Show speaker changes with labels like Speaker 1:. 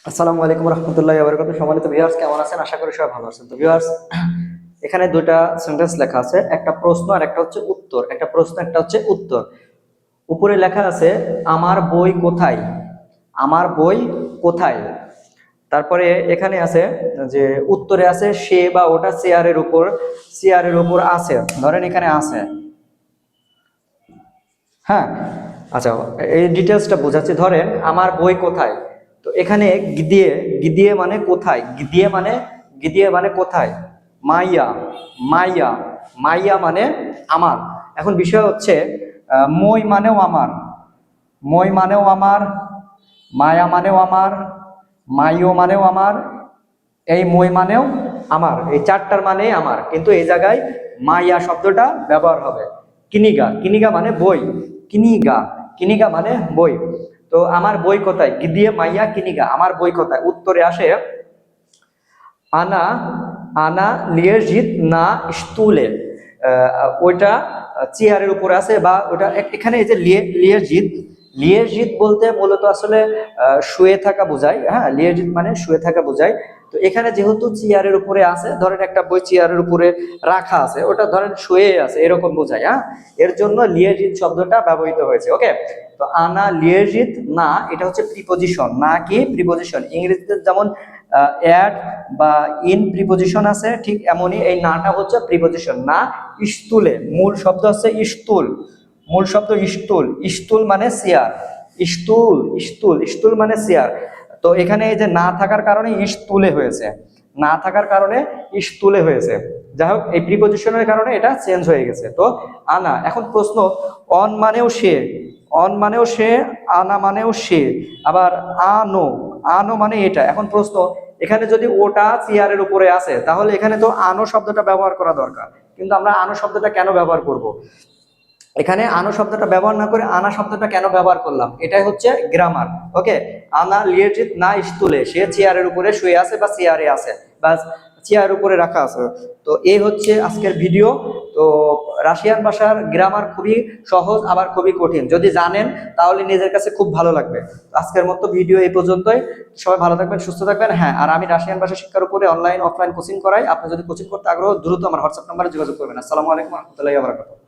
Speaker 1: আসসালামু আলাইকুম রহমতুল্লাহি ওয়া বারাকাতুহু। সম্মানিত ভিউয়ার্স, কেমন আছেন? আশা করি সবাই ভালো আছেন। তো ভিউয়ার্স, এখানে দুইটা সেন্টেন্স লেখা আছে, একটা প্রশ্ন আর একটা হচ্ছে উত্তর। একটা প্রশ্ন, একটা হচ্ছে উত্তর। উপরে লেখা আছে আমার বই কোথায়, আমার বই কোথায়। তারপরে এখানে আছে যে উত্তরে আছে সে বা ওটা চেয়ারের উপর আছে, ধরেন এখানে আছে। হ্যাঁ, আচ্ছা, এই ডিটেলসটা বোঝাচ্ছি। ধরেন আমার বই কোথায়, তো এখানে গিদিয়ে, গিদিয়ে মানে কোথায়, গিদিয়ে মানে কোথায়। মাইয়া, মাইয়া, মাইয়া মানে আমার। এখন বিষয় হচ্ছে মই মানেও আমার, মই মানেও আমার, মায়া মানেও আমার, মাইও মানেও আমার, এই মই মানেও আমার, এই চারটার মানে আমার, কিন্তু এই জায়গায় মাইয়া শব্দটা ব্যবহার হবে। কিনিগা, কিনিগা মানে বই, কিনিগা, কিনিগা মানে বই। তো আমার বই কোথায়, গিদিয়ে মাইয়া কিনিগা, আমার বই কোথায়। উত্তরে আসে আনা, আনা লিয়েজিত না স্তুলে। ওইটা চেয়ারের উপরে আছে, বা ওটা এখানে এই যে লিয়েজিত, লিয়েজিত বলতে মূলত আসলে শুয়ে থাকা বোঝায়। হ্যাঁ, লিয়েজিত মানে শুয়ে থাকা বোঝায়। তো এখানে যেহেতু চেয়ারের উপরে আছে, ধরেন একটা বই চেয়ারের উপরে রাখা আছে, ওটা ধরেন শুয়ে আছে, এরকম বোঝায়। হ্যাঁ, এর জন্য লিয়েজিত শব্দটা ব্যবহৃত হয়েছে। ওকে, তো আনা লিয়েজিত না, এটা হচ্ছে প্রিপোজিশন। না কি প্রিপোজিশন। ইংরেজিতে যেমন অ্যাড বা ইন প্রিপোজিশন আছে, ঠিক এমনই এই নাটা হচ্ছে প্রিপোজিশন। না স্তুলে, মূল শব্দ হচ্ছে স্তুল, মূল শব্দ স্তুল, স্তুল মানে চেয়ার, স্তুল, স্তুল, স্তুল মানে চেয়ার। তো এখানে এই যে না থাকার কারণে স্তুলে হয়েছে, না থাকার কারণে স্তুলে হয়েছে। যাই হোক, এই প্রিপোজিশনের কারণে এটা চেঞ্জ হয়ে গেছে। তো আনা, এখন প্রশ্ন, অন মানেও সে, অন মানেও সে, আনা মানেও সে, আবার আনো, আনো মানে এটা। এখন প্রশ্ন, এখানে যদি ওটা চেয়ারের উপরে আছে, তাহলে এখানে তো আনো শব্দটা ব্যবহার করা দরকার, কিন্তু আমরা আনো শব্দটা কেন ব্যবহার করব? এখানে আনো শব্দটা ব্যবহার না করে আনা শব্দটা কেন ব্যবহার করলাম, এটাই হচ্ছে গ্রামার। ওকে, আনা লিয়েজিত না স্তুলে, সে চেয়ারের উপরে শুয়ে আছে বা চেয়ারে আছে, বা চেয়ারের উপরে রাখা আছে। তো এই হচ্ছে আজকের ভিডিও। তো রাশিয়ান ভাষার গ্রামার খুবই সহজ, আবার খুবই কঠিন। যদি জানেন তাহলে নিজের কাছে খুব ভালো লাগবে। আজকের মতো ভিডিও এই পর্যন্তই। সবাই ভালো থাকবেন, সুস্থ থাকবেন। হ্যাঁ, আর আমি রাশিয়ান ভাষা শিক্ষার উপরে অনলাইন অফলাইন কোচিং করাই। আপনি যদি কোচিং করতে আগ্রহ, দ্রুত আমার হোয়াটসঅ্যাপ নাম্বারে যোগাযোগ করবেন। আসসালামু আলাইকুম রহমতুল্লাহি ওয়া বারাকাতুহু।